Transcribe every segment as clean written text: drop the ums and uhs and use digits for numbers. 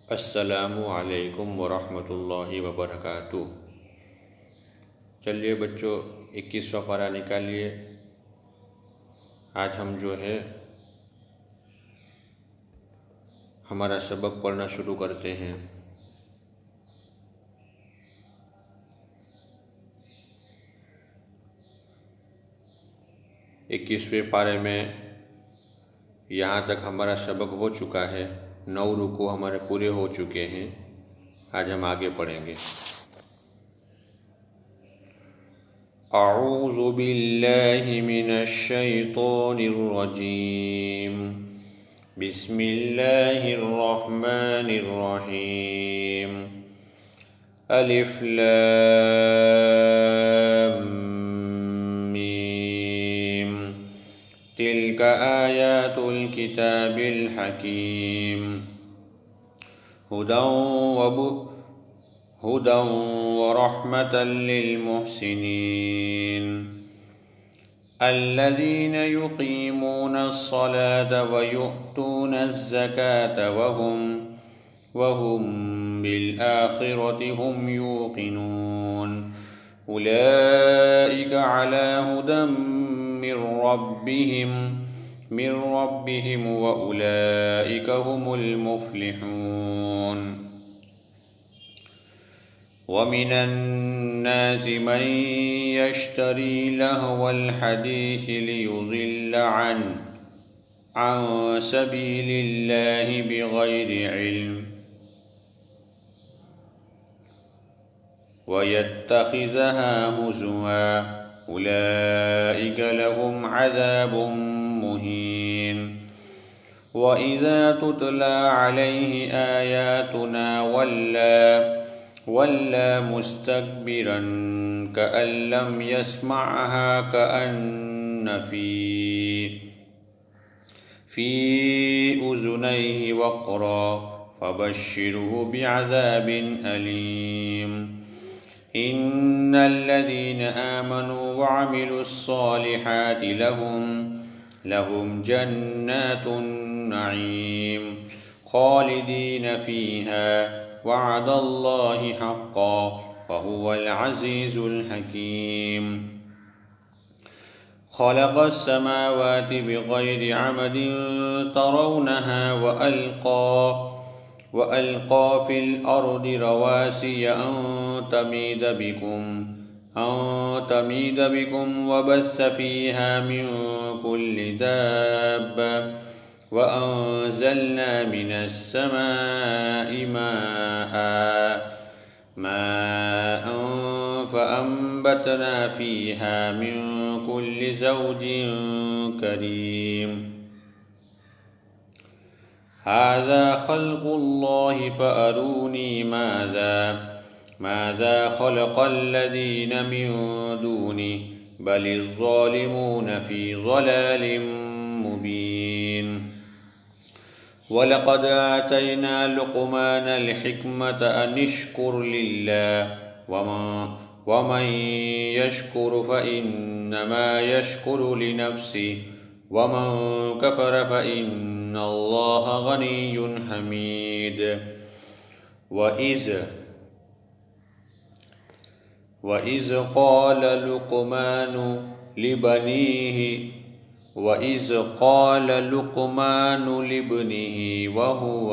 अस्सलामु अलैकुम वरहमतुल्लाहि वबरकातुह। चलिए बच्चों, 21वां पारा निकालिए। आज हम जो है हमारा सबक पढ़ना शुरू करते हैं। इक्कीसवें पारे में यहाँ तक हमारा सबक हो चुका है। 9 रुकू हमारे पूरे हो चुके हैं। आज हम आगे पढ़ेंगे। अऊज़ु बिल्लाहि मिनश शैतानिर रजीम। बिस्मिल्लाहिर रहमानिर रहीम। अलिफ लाम मीम। तिल्क आयातुल किताबिल हकीम। हुदं व रहमतल लिल मुहसिनीन। अल्लज़ीन युक़ीमूनस सलाता व यु'तूनज़ ज़काता वहुम बिल आखिरति हुम यूक़िनून। उलाइक अला हुदम मिर रब्बिहिम व उलाइक हुमुल मुफ्लिहून। वमिनन नासि मन यश्तरी लहवल हदीस लियुज़िल्ल अन सबीलिल्लाहि बिगैरि इल्म वयत्तखिज़हा हुज़ुवा। उलाइक लहुम अज़ाबुम मुहीन। वइज़ा तुतला अलैहि आयातुना वल्ला मुस्तकबिरन कअन लम यस्मअहा कअन्न फी उज़ुनैहि वक़रा फबश्शिरहु बिअज़ाबिन अलीम। इन्नल्लज़ीन आमनू वअमिलुस्सॉलिहाति लहुम जन्नातुन नईम खालिदीन फ़ीहा वअदल्लाहि हक़्क़न वहुवल अज़ीज़ुल हकीम। खलक़स समावाति बिग़ैरि अमदिन तरौनहा वअल्क़ा फ़िल अर्दि रवासिय अन तमीद बिकुम वबस्स फ़ीहा मिन कुल्लि दाब्बा वअंज़लना मिनस समाइ माअन फ़अंबतना फ़ीहा मिन कुल्लि ज़ौजिन करीम। हाज़ा ख़ल्क़ुल्लाहि फ़अरूनी माज़ा ख़लक़ल्लज़ीन मिन दूनिहि बलिज़्ज़ालिमून फ़ी ज़लालिम मुबीन। वलक़द आतैना लुक़मानल हिक्मत अन इश्कुर लिल्लाह वमन यश्कुर फ़इन्नमा यश्कुरु लिनफ़्सिहि वमन कफ़र फ़इन्नल्लाह गनिय्युन हमीद। वइज़ क़ाल लुक़मान लिब्निहि वहुव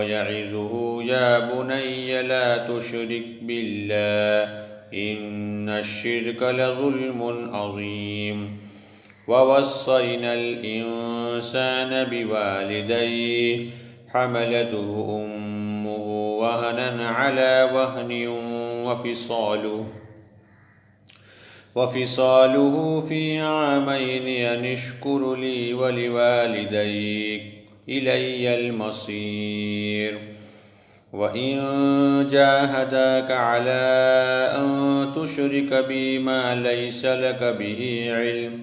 यዒज़ुहु या बुनय्य ला तुश्रिक बिल्लाह इन्नश्शिर्क लज़ुल्मुन अज़ीम। ववस्सैनल इंसान बिवालिदैहि हमलतहु उम्मुहु वहनन अला वहनिन वफ़िसालुहु फ़ी आमैन अन इश्कुर ली वलिवालिदैक इलैयल मसीर। वइन जाहदाक अला अन तुश्रिक बी मा लैस लक बिही इल्म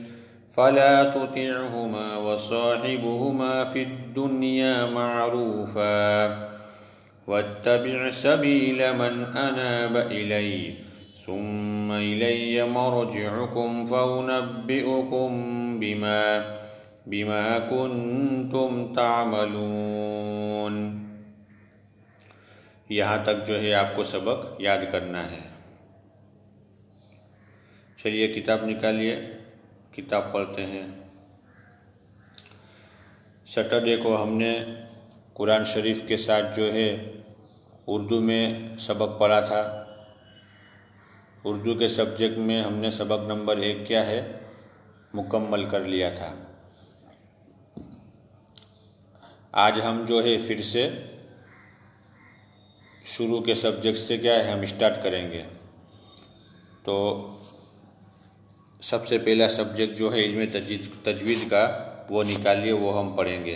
फला तुतिअहुमा वसाहिबहुमा फ़िद्दुन्या मअरूफ़ा वत्तबिअ सबील मन अनाब इलैय सुम्म इलैय मर्जिउकुम फ़उनब्बिउकुम बिमा कुन्तुम तामलून। यहाँ तक जो है आपको सबक याद करना है। चलिए किताब निकालिए, किताब पढ़ते हैं। सैटरडे को हमने कुरान शरीफ के साथ जो है उर्दू में सबक पढ़ा था। उर्दू के सब्जेक्ट में हमने सबक नंबर 1 क्या है मुकम्मल कर लिया था। आज हम जो है फिर से शुरू के सब्जेक्ट से क्या है हम स्टार्ट करेंगे। तो सबसे पहला सब्जेक्ट जो है इल्म तजवीद का वो निकालिए, वो हम पढ़ेंगे।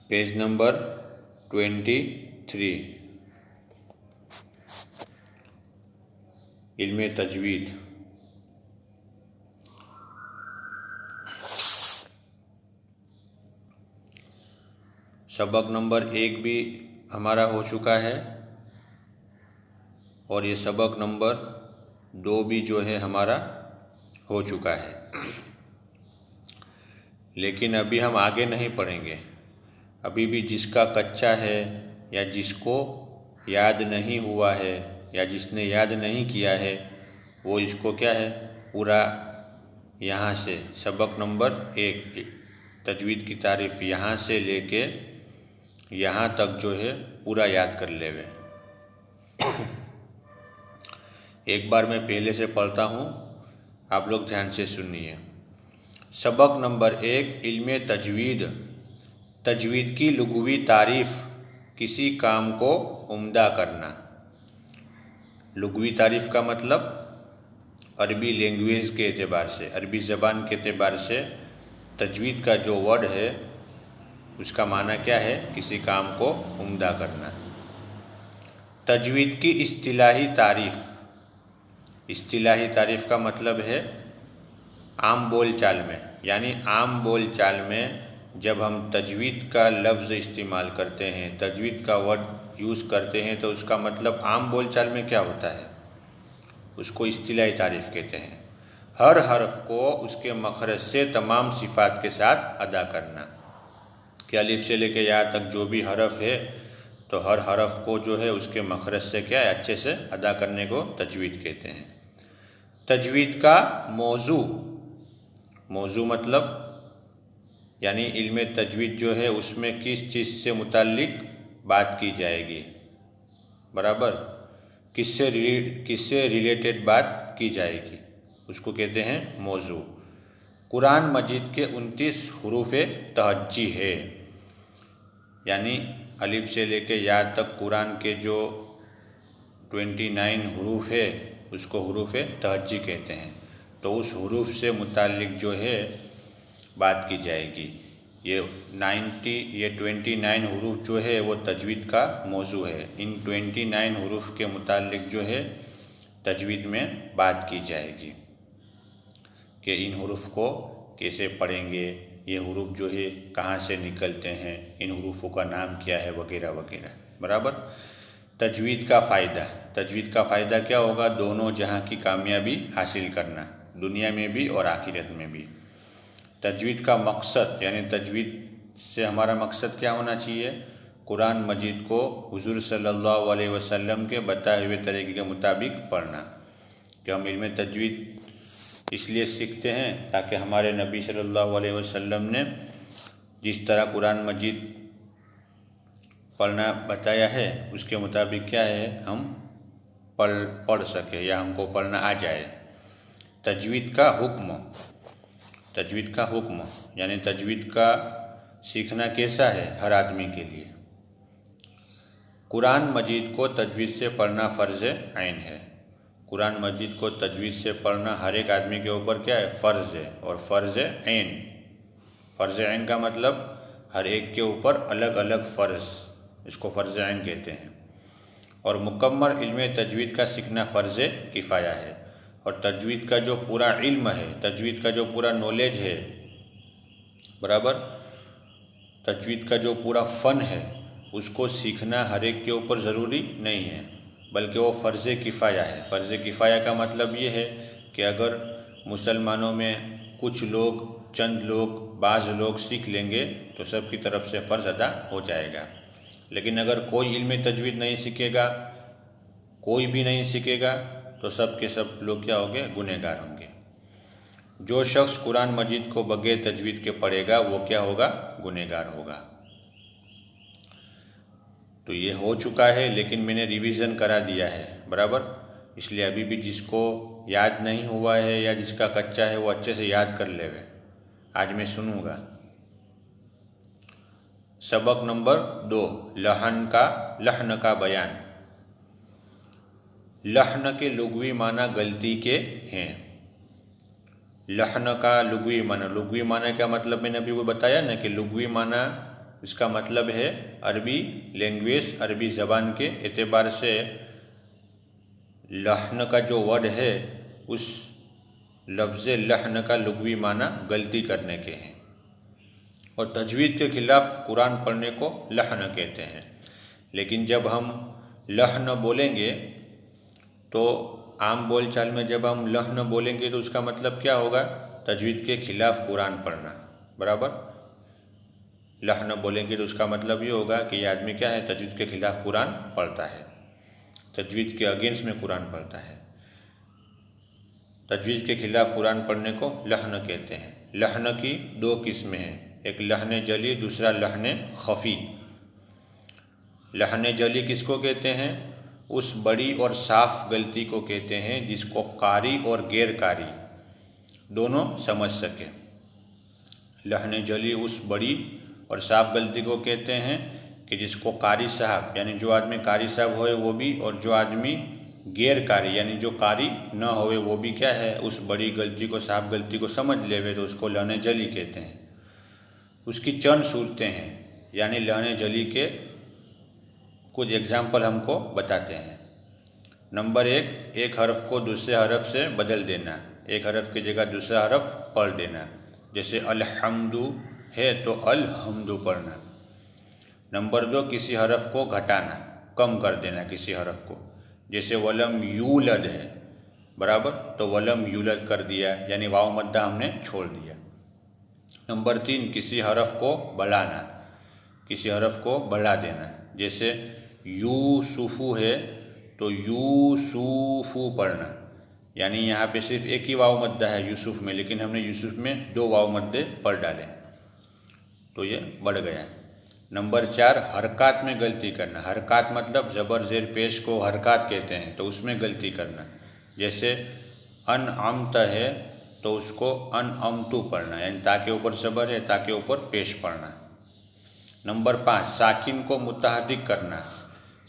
पेज नंबर 23, इल्म तजवीद। सबक नंबर 1 भी हमारा हो चुका है और ये सबक नंबर 2 भी जो है हमारा हो चुका है। लेकिन अभी हम आगे नहीं पढ़ेंगे। अभी भी जिसका कच्चा है या जिसको याद नहीं हुआ है या जिसने याद नहीं किया है वो इसको क्या है पूरा यहाँ से सबक नंबर 1 तजवीद की तारीफ़ यहाँ से लेके यहाँ तक जो है पूरा याद कर लेवे। एक बार मैं पहले से पढ़ता हूँ, आप लोग ध्यान से सुनिए। सबक नंबर 1 इल्म तजवीद। तजवीद की लुग़वी तारीफ़, किसी काम को उम्दा करना। लुग़वी तारीफ़ का मतलब अरबी लैंग्वेज के एतबार से, अरबी ज़बान के एतबार से तजवीद का जो वर्ड है उसका माना क्या है, किसी काम को उम्दा करना। तजवीद की इस्तिलाही तारीफ़। इस्तिलाही तारीफ़ का मतलब है आम बोल चाल में, यानी आम बोल चाल में जब हम तजवीद का लफ्ज़ इस्तेमाल करते हैं, तजवीद का वर्ड यूज़ करते हैं तो उसका मतलब आम बोल चाल में क्या होता है, उसको इस्तिलाही तारीफ़ कहते हैं। हर हर्फ को उसके मखरज से तमाम सिफ़ात के साथ अदा करना। कि अलिफ से लेके या तक जो भी हरफ है तो हर हरफ को जो है उसके मखरज से क्या है अच्छे से अदा करने को तजवीद कहते हैं। तजवीद का मौजू। मौजू मतलब यानी इल्म तजवीद जो है उसमें किस चीज़ से मुताल्लिक बात की जाएगी, बराबर किससे रिलेटेड बात की जाएगी, उसको कहते हैं मौजू। कुरान मजीद के 29 हुरूफ तहज्जी है, यानी अलिफ से लेके या तक कुरान के जो 29 हुरूफ है उसको हुरूफ तहज्जी कहते हैं। तो उस हुरूफ से मुताल्लिक जो है बात की जाएगी। ये 29 हुरूफ जो है वो तजवीद का मौजू है। इन 29 हुरूफ के मुताल्लिक जो है तजवीद में बात की जाएगी कि इन हुरूफ को कैसे पढ़ेंगे, ये हुरूफ जो है कहाँ से निकलते हैं, इन हुरूफों का नाम क्या है, वगैरह वगैरह, बराबर। तजवीद का फ़ायदा। तजवीद का फ़ायदा क्या होगा, दोनों जहाँ की कामयाबी हासिल करना, दुनिया में भी और आखिरत में भी। तजवीद का मकसद, यानी तजवीद से हमारा मकसद क्या होना चाहिए, कुरान मजीद को हुजूर सल्लल्लाहु अलैहि वसल्लम के बताए हुए तरीके के मुताबिक पढ़ना। कि हम इल्म तजवीद इसलिए सीखते हैं ताकि हमारे नबी सल्लल्लाहु अलैहि वसल्लम ने जिस तरह कुरान मजीद पढ़ना बताया है उसके मुताबिक क्या है हम पढ़ सके या हमको पढ़ना आ जाए। तजवीद का हुक्म। तजवीद का हुक्म यानी तजवीद का सीखना कैसा है हर आदमी के लिए। कुरान मजीद को तजवीद से पढ़ना फ़र्ज़ ऐन है। कुरान मजीद को तजवीद से पढ़ना हर एक आदमी के ऊपर क्या है, फ़र्ज़ है। और फ़र्ज़ ऐन, फ़र्ज़ ऐन का मतलब हर एक के ऊपर अलग अलग फ़र्ज़, इसको फ़र्ज़ ऐन कहते हैं। और मुकम्मल इल्म तजवीद का सीखना फ़र्ज़ किफ़ाया है। और तजवीद का जो पूरा इल्म है, तजवीद का जो पूरा नॉलेज है, बराबर, तजवीद का जो पूरा फ़न है उसको सीखना हर एक के ऊपर ज़रूरी नहीं है। बल्कि वो फ़र्ज़ किफ़ाया है। फ़र्ज़ किफ़ाया का मतलब ये है कि अगर मुसलमानों में कुछ लोग, चंद लोग, बाज़ लोग सीख लेंगे तो सब की तरफ से फ़र्ज़ अदा हो जाएगा। लेकिन अगर कोई इल्म तजवीद नहीं सीखेगा, कोई भी नहीं सीखेगा, तो सब के सब लोग क्या होंगे? गुनहगार होंगे। जो शख्स कुरान मजीद को बगैर तजवीद के पढ़ेगा वो क्या होगा? गुनहगार होगा। तो ये हो चुका है, लेकिन मैंने रिवीजन करा दिया है, बराबर। इसलिए अभी भी जिसको याद नहीं हुआ है या जिसका कच्चा है वो अच्छे से याद कर लेवे। आज मैं सुनूंगा। सबक नंबर 2, लहन का बयान। लहन के लुग़वी माना गलती के हैं। लहन का लुग़वी माना क्या मतलब मैंने अभी वो बताया ना कि लुग़वी माना इसका मतलब है अरबी लैंग्वेज, अरबी ज़बान के एतबार से लहन का जो वर्ड है उस लफ्ज़ लहन का लुग़वी माना गलती करने के हैं। और तजवीद के ख़िलाफ़ कुरान पढ़ने को लहन कहते हैं। लेकिन जब हम लहन बोलेंगे तो आम बोलचाल में जब हम लहन बोलेंगे तो उसका मतलब क्या होगा? तजवीद के ख़िलाफ़ कुरान पढ़ना, बराबर। लहन बोलेंगे तो उसका मतलब ये होगा कि ये आदमी क्या है? तजवीद के ख़िलाफ़ कुरान पढ़ता है, तजवीद के अगेंस्ट में कुरान पढ़ता है। तजवीद के ख़िलाफ़ कुरान पढ़ने को लहन कहते हैं। लहन की 2 किस्में हैं, एक लहन जली, दूसरा लहन खफ़ी। लहन जली किसको कहते हैं? उस बड़ी और साफ़ गलती को कहते हैं जिसको कारी और गैर कारी दोनों समझ सके। लहन जली उस बड़ी और साफ़ गलती को कहते हैं कि जिसको कारी साहब यानी जो आदमी कारी साहब होए वो भी, और जो आदमी गैर कारी यानी जो कारी न होए वो भी क्या है? उस बड़ी गलती को, साफ गलती को समझ लेवे तो उसको लहन जली कहते हैं। उसकी चंद सूरतें हैं, यानी लहन जली के कुछ एग्जाम्पल हमको बताते हैं। नंबर 1, एक हरफ को दूसरे हरफ से बदल देना, एक हरफ की जगह दूसरा हरफ पढ़ देना। जैसे अलहम्दु है तो अलहम्दु पढ़ना। नंबर 2, किसी हरफ को घटाना, कम कर देना किसी हरफ को। जैसे वलम यूलद है, बराबर, तो वलम यूलद कर दिया, यानी वाव मद्दा हमने छोड़ दिया। नंबर 3, किसी हरफ को बढ़ाना, किसी हरफ को बढ़ा देना। जैसे यूसुफु है तो यूसुफु पढ़ना, यानी यहाँ पे सिर्फ एक ही वाव मद्दा है यूसुफ में, लेकिन हमने यूसुफ में 2 वाव मद्दे पढ़ डाले तो ये बढ़ गया। नंबर 4, हरकात में गलती करना। हरकात मतलब ज़बर ज़ेर पेश को हरकात कहते हैं, तो उसमें गलती करना। जैसे अनअमत है तो उसको अनअमतु पढ़ना, यानी ता के ऊपर ज़बर है, ता के ऊपर पेश पढ़ना। नंबर 5, साकिन को मुतहर्रिक करना।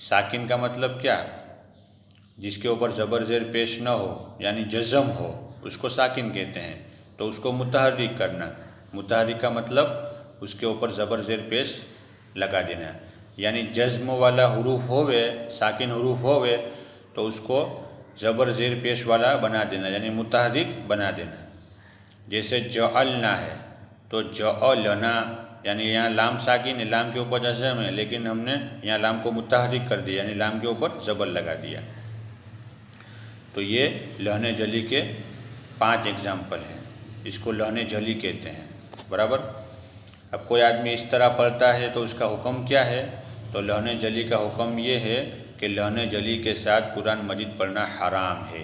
साकिन का मतलब क्या? जिसके ऊपर ज़बर ज़ेर पेश न हो यानी जज़म हो, उसको साकिन कहते हैं, तो उसको मुतहर्रिक करना। मुतहर्रिक का मतलब उसके ऊपर ज़बर ज़ेर पेश लगा देना, यानी जज्म वाला हुरूफ होवे, साकिन हुरूफ होवे तो उसको ज़बर ज़ेर पेश वाला बना देना, यानी मुतहर्रिक बना देना। जैसे जअलना है तो जअलना, यानी यहाँ लाम साकिन है, लाम के ऊपर जज़म है, लेकिन हमने यहाँ लाम को मुतहर्रिक कर दिया, यानी लाम के ऊपर ज़बर लगा दिया। तो ये लहन जली के 5 एग्जाम्पल हैं, इसको लहन जली कहते हैं, बराबर। अब कोई आदमी इस तरह पढ़ता है तो उसका हुक्म क्या है? तो लहन जली का हुक्म ये है कि लहन जली के साथ कुरान मजीद पढ़ना हराम है,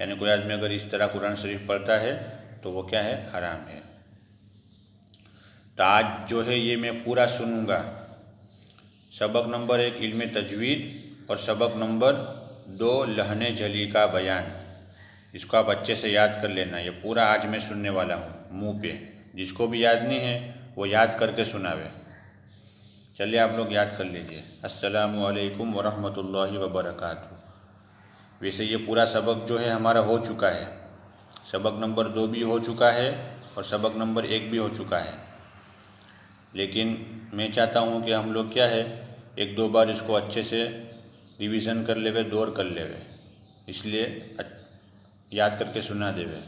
यानी कोई आदमी अगर इस तरह कुरान शरीफ पढ़ता है तो वो क्या है? हराम है। तो आज जो है ये मैं पूरा सुनूंगा। सबक नंबर 1 इल्म तजवीद और सबक नंबर 2 लहन जली का बयान। इसको आप अच्छे से याद कर लेना, ये पूरा आज मैं सुनने वाला हूँ मुँह पे। जिसको भी याद नहीं है वो याद करके सुनावे। चलिए आप लोग याद कर लीजिए। अस्सलामु अलैकुम वरहमतुल्लाहि वबरकातुहू। वैसे ये पूरा सबक जो है हमारा हो चुका है, सबक नंबर 2 भी हो चुका है और सबक नंबर 1 भी हो चुका है, लेकिन मैं चाहता हूँ कि हम लोग क्या है 1-2 बार इसको अच्छे से रिवीज़न कर लेवे, दौर कर लेवे, इसलिए याद करके सुना देवे।